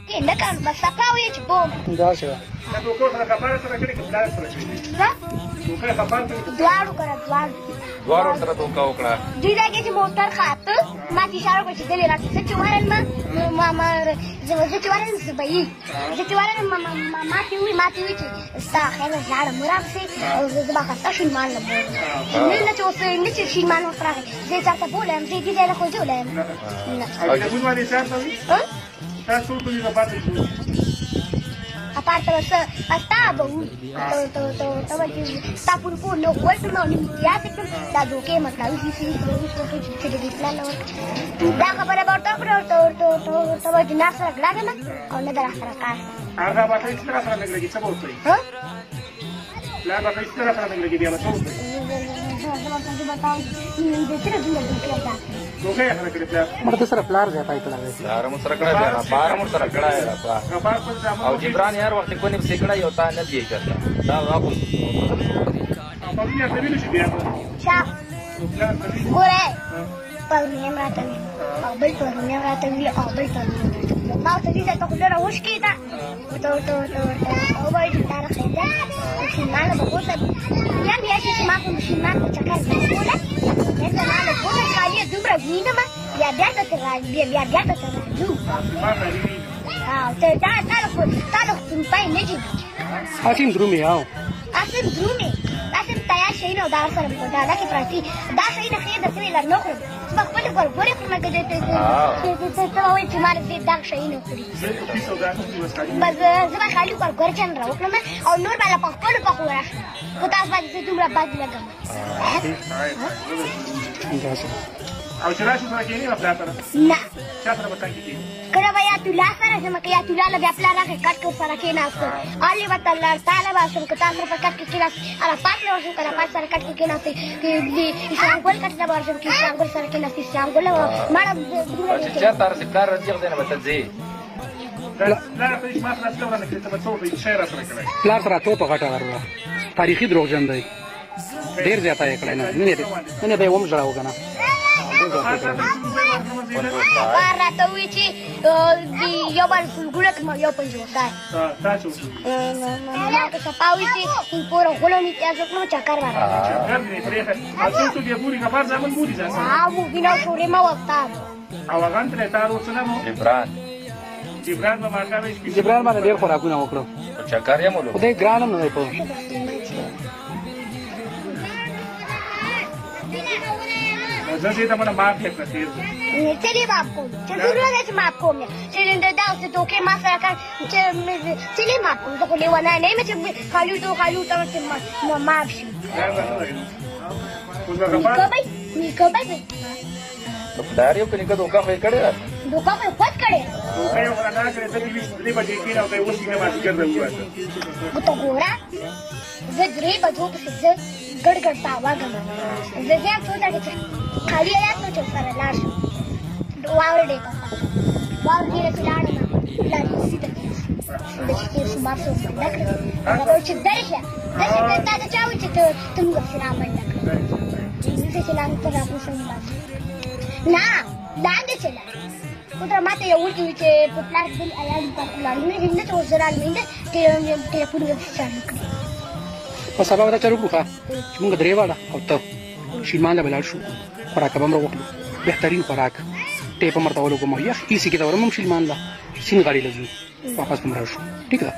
کې نه کار بس صفاوي چې بوم دا څه دا دوکو سره خبره سره کړي چې دا سره کړي ها دوکو خبره دواړو کړه دوارو سره دوکا وکړه دوی دا کې چې موټر خاطه ما چې اشاره وکړه چې دلې راځي چې ورن ما زه چې ورن زبې زه چې ورن ما ته وی چې ستا خیر زړه مرابسي او زه به خاطر شین مان نه نه چې اوس نه چې شین مان وفرغ زه تاسو بولم زه دې له خو جوړم او د بوډا دې څه ها تاسو ټول یې پاتې شو aparte de să asta bă sta pur no vuelve no ni ya se da do que más claro sí se de plano da que para bordo to va dinar sara gragana او نه در سره کار هغه به هیڅ طرف نه لګي څه وته ها لا به هیڅ طرف نه لګي بیا به څه وته دوکه یې سره کړی مرته سره پلار ځای ته لګي لار مو سره کړه بیا بار مو سره کړه او جبران یار وخت کو نه سیکړه یو تا نه دی کړه دا غو په دې سره ویل شي بیا شا ګوره په دې مراته او بل په دې مراته وی او بل ته ما ته دې ته کوله راوښ کیدا تو او وای دې تار خیدا چې مال به کوته یا بیا چې ما کوم شي ما ته چکر کوله دا مال کوته خالي دومره وینم یا بیا ته راځي بیا ته راځو ته دا په پای نه دي حاکم درومي او اسیم درومي اسیم تیار شي نو دا سره دا کې پراتی دا شي نه خیر د سوي لر نو خپل خپل ګورګوري کومه کې ته وایي چې مال دې دا شي نه کړی بس زما خالي ګورګور چن راو کړم او نور بالا په خپل په خورا کو تاسو باندې دومره باد لګم او چې راشي سره کېنی خپل سره نه چا سره وتا کېږي کله بیا تولا سره چې مکه یا تولا له خپل راغی کټ کو سره کې ناست علي وتعالى تعالی واسم کو تاسو په کټ کې ناست الا پات له وسو کړه پات سره کټ کې ناست کې دې څنګه کټ له ورسم کې څنګه سره کې ناست څنګه له مړه چې تر څکار راځي غوډه نه بتځي لا ته ما خلاص ورنه کې ته څو په شعر سره کړی پلار سره ته په غټه ورو تاریخي دروغجن دی ډیر زیاته یې کړی نه به ومه جوړاو کنه راته وی چې یو بل ګولک ما یو پنځه وځای تاسو ما که صفاوي چې پور غلو می تاسو نو چکر وره ګرځي پرې تاسو ته دی پوری کفار ځمن بودی ځاسه مو بنا شورې ما وخت او هغه تر تاسو سره مو جبران ما ماګه وي جبران باندې ډیر خوراکونه وکړو چکر یې مولو خدای ګرانم نه په زه ته مونږه ماف کړم چې دې باپ کوم چې ضرورت چې ماپ کوم چې نن دا اوس ته کې ما سره کار چې دې ماپ کوم ته له ونه نه مې چې خالو ته چې ما ماپ شي نیکه داریو کې نیکه دوکا خو کړی دوکا په پات کړی یو خدای کړې ته دې بجې کې نو ته اوس کې ما ذکر وکړه ته ګورا زه درې بجو په څه ګډ پاوا غم زه ځم څو ځله چې خالي یا څو چې سره لاړ شم واور دې کا واور دې له لاړ نه لا دې سیده د شي سمار څو منډه هغه چې درشه دا چې تا چاوي چې ته موږ سره منډه دې چې لاندې ته راځو سم نه لاندې چلا کوتره ماته یو ورته چې په پلان دې ایال په پلان نه ته وزرال مینده ته په دې چالو کړ په سبا ودا چلو کوه چې موږ درې واړه او ته شیمان له بلال شو خوراک به موږ وکړو بهترین خوراک ټیپ مرته ولګو مو یخ ایسی کې دا ورمم شیمان لا سین غاړي لزو واپس موږ راځو ٹھیک ده